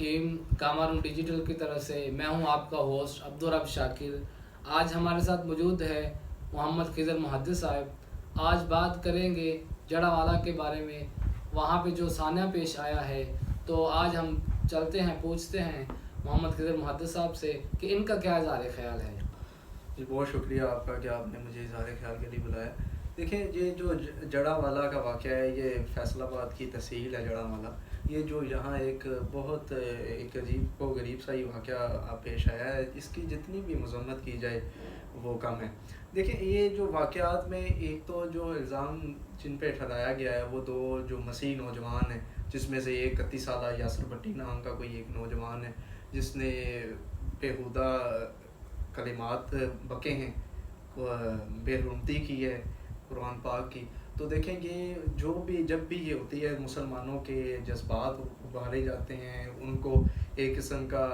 الرحیم. کامارم ڈیجیٹل کی طرف سے میں ہوں آپ کا ہوسٹ عبدالرب شاکر. آج ہمارے ساتھ موجود ہے محمد خضر محدث صاحب. آج بات کریں گے جڑا والا کے بارے میں, وہاں پہ جو سانحہ پیش آیا ہے. تو آج ہم چلتے ہیں, پوچھتے ہیں محمد خضر محدث صاحب سے کہ ان کا کیا اظہار خیال ہے. جی بہت شکریہ آپ کا کہ آپ نے مجھے اظہار خیال کے لیے بلایا. دیکھیں یہ جو جڑا والا کا واقعہ ہے, یہ فیصل آباد کی تحصیل ہے جڑا والا. یہ جو یہاں ایک بہت ایک عجیب و غریب سا ہی واقعہ پیش آیا ہے, اس کی جتنی بھی مذمت کی جائے وہ کم ہے. دیکھیں یہ جو واقعات میں ایک تو جو الزام جن پہ ٹھہرایا گیا ہے وہ دو جو مسیح نوجوان ہیں, جس میں سے ایک 31 سالہ یاسر بھٹی نام کا کوئی ایک نوجوان ہے جس نے بیہودہ کلمات بکے ہیں, بے حرمتی کی ہے قرآن پاک کی. تو دیکھیں یہ جو بھی جب بھی یہ ہوتی ہے مسلمانوں کے جذبات ابھارے جاتے ہیں, ان کو ایک قسم کا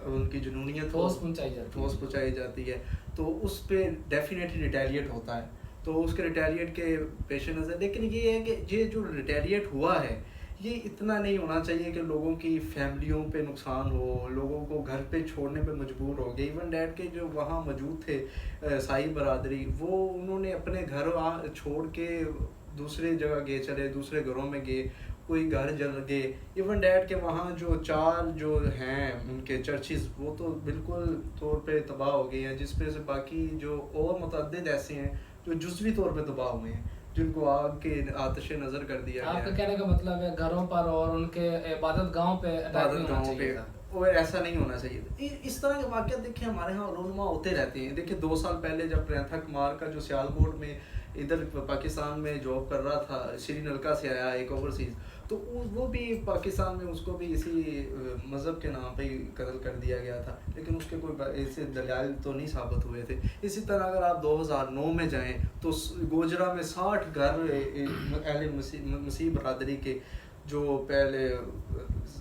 ان کی جنونیت ٹھوس پہنچائی جاتی ہے, تو اس پہ ڈیفینیٹلی ریٹیلیٹ ہوتا ہے. تو اس کے ریٹیلیٹ کے پیش نظر لیکن یہ ہے کہ یہ جو ریٹیلیٹ ہوا ہے یہ اتنا نہیں ہونا چاہیے کہ لوگوں کی فیملیوں پہ نقصان ہو, لوگوں کو گھر پہ چھوڑنے پہ مجبور ہو گئے. ایون ڈیٹ کے جو وہاں موجود تھے سائی برادری, وہ انہوں نے اپنے گھر چھوڑ کے دوسرے جگہ گئے, چلے دوسرے گھروں میں گئے, کوئی گھر جل گئے. ایون ڈیٹ کے وہاں جو 4 جو ہیں ان کے چرچز وہ تو بالکل طور پہ تباہ ہو گئے ہیں, جس پہ سے باقی جو اور متعدد ایسے ہیں جو جزوی طور پہ تباہ ہوئے ہیں, جن کو آگ کے آتش نظر کر دیا گیا. آپ کا کہنے کا مطلب ہے گھروں پر اور ان کے عبادت گاہوں پہ اور ایسا نہیں ہونا چاہیے. اس طرح کے واقعات دیکھیں ہمارے ہاں رونما ہوتے رہتے ہیں. دیکھیں 2 سال پہلے جب پرینتھا کمار کا جو سیالکوٹ میں ادھر پاکستان میں جاب کر رہا تھا, شری لنکا سے آیا ایک اوورسیز, تو وہ بھی پاکستان میں اس کو بھی اسی مذہب کے نام پہ ہی قتل کر دیا گیا تھا, لیکن اس کے کوئی ایسے دلائل تو نہیں ثابت ہوئے تھے. اسی طرح اگر آپ 2009 میں جائیں تو گوجرا میں 60 گھر اہل مسیح برادری کے جو پہلے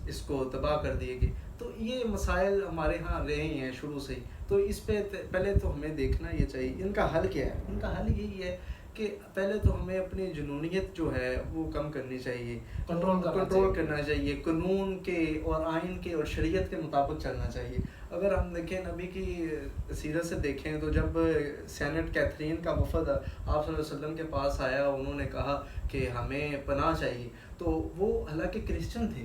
اس کو تباہ کر دیے گئے. تو یہ مسائل ہمارے ہاں رہے ہیں شروع سے ہی. تو اس پہ پہلے تو ہمیں دیکھنا یہ چاہیے ان کا حل کیا ہے. ان کا حل یہی ہے کہ پہلے تو ہمیں اپنی جنونیت جو ہے وہ کم کرنی چاہیے, کنٹرول کرنا چاہیے, قانون کے اور آئین کے اور شریعت کے مطابق چلنا چاہیے. اگر ہم دیکھیں نبی کی سیرت سے دیکھیں تو جب سینٹ کیتھرین کا وفد آپ صلی اللہ علیہ وسلم کے پاس آیا, انہوں نے کہا کہ ہمیں پناہ چاہیے, تو وہ حالانکہ کرسچن تھے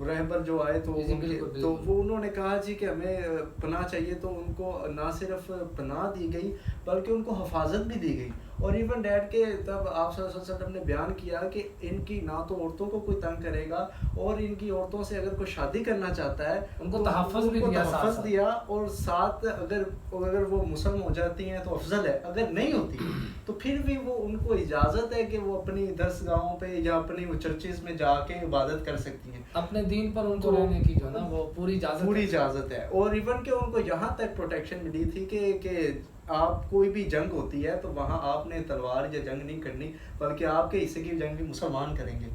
رہبر جو آئے, تو وہ انہوں نے کہا جی کہ ہمیں پناہ چاہیے. تو ان کو نہ صرف پناہ دی گئی بلکہ ان کو حفاظت بھی دی گئی. اور ایون ڈیٹ کے تب آپ صلی اللہ علیہ وسلم نے بیان کیا کہ ان کی نہ تو عورتوں کو کوئی تنگ کرے گا, اور ان کی عورتوں سے اگر کوئی شادی کرنا چاہتا ہے ان کو تحفظ دیا, اور ساتھ اگر وہ مسلم ہو جاتی ہیں تو افضل ہے, اگر نہیں ہوتی تو پھر بھی وہ ان کو اجازت ہے کہ وہ اپنی درس گاہوں پہ یا اپنی وہ چرچز میں جا کے عبادت کر سکتی ہیں. اپنے دین پر ان کو رہنے کی جو نا وہ پوری اجازت ہے. اور ایون کہ ان کو یہاں تک پروٹیکشن ملی تھی کہ آپ کوئی بھی جنگ ہوتی ہے تو وہاں آپ نے تلوار یا جنگ نہیں کرنی, بلکہ آپ کے حصے کی جنگ بھی مسلمان کریں گے.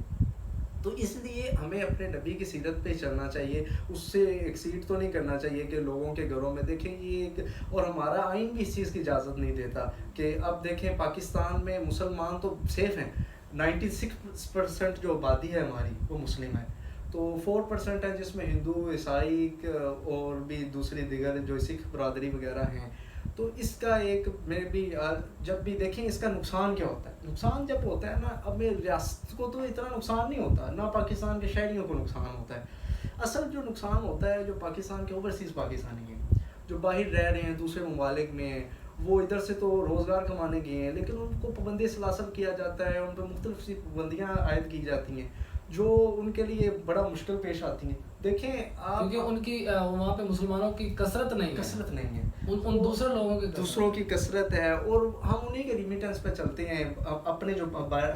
تو اس لیے ہمیں اپنے نبی کی سیرت پہ چلنا چاہیے, اس سے ایکسیڈ تو نہیں کرنا چاہیے کہ لوگوں کے گھروں میں دیکھیں یہ ایک, اور ہمارا آئین بھی اس چیز کی اجازت نہیں دیتا کہ اب دیکھیں پاکستان میں مسلمان تو سیف ہیں, 96% جو آبادی ہے ہماری وہ مسلم ہے, تو 4% ہے جس میں ہندو, عیسائی اور بھی دوسری دیگر جو سکھ برادری وغیرہ ہیں. تو اس کا ایک میں بھی جب بھی دیکھیں اس کا نقصان کیا ہوتا ہے. نقصان جب ہوتا ہے نا, اب ریاست کو تو اتنا نقصان نہیں ہوتا, نہ پاکستان کے شہریوں کو نقصان ہوتا ہے. اصل جو نقصان ہوتا ہے جو پاکستان کے اوورسیز پاکستانی ہیں جو باہر رہ رہے ہیں دوسرے ممالک میں ہیں, وہ ادھر سے تو روزگار کمانے گئے ہیں, لیکن ان کو پابندی سلاسل کیا جاتا ہے, ان پہ مختلف سی پابندیاں عائد کی جاتی ہیں جو ان کے لیے بڑا مشکل پیش آتی ہیں. دیکھیں آپ, کیونکہ ان کی وہاں پہ مسلمانوں کی کثرت نہیں ہے, ان دوسروں کی کثرت ہے, اور ہم انہیں کے ریمیٹنس پہ چلتے ہیں. اپنے جو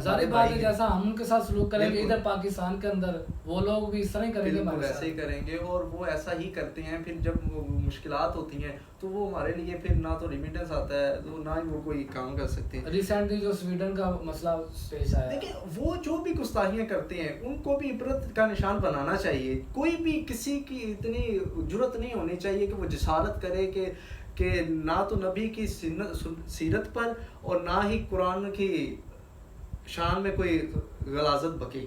ظاہر بات ہے جیسا ہم ان کے ساتھ سلوک کریں گے ادھر پاکستان کے اندر, وہ لوگ بھی اس طرح ہی کریں گے, ویسے ہی کریں گے, اور وہ ایسا ہی کرتے ہیں. پھر جب مشکلات ہوتی ہیں تو وہ ہمارے لیے پھر نہ تو ریمیٹنس آتا ہے, تو نہ ہی وہ کوئی کام کر سکتے ہیں. ریسنٹلی جو سویڈن کا مسئلہ پیش آیا, دیکھیں وہ جو بھی گستاخیاں کرتے ہیں ان کو بھی عبرت کا نشان بنانا چاہیے. کوئی بھی کسی کی اتنی جرت نہیں ہونی چاہیے کہ وہ جسارت کرے کہ نہ تو نبی کی سیرت پر اور نہ ہی قرآن کی شان میں کوئی غلاظت بکی.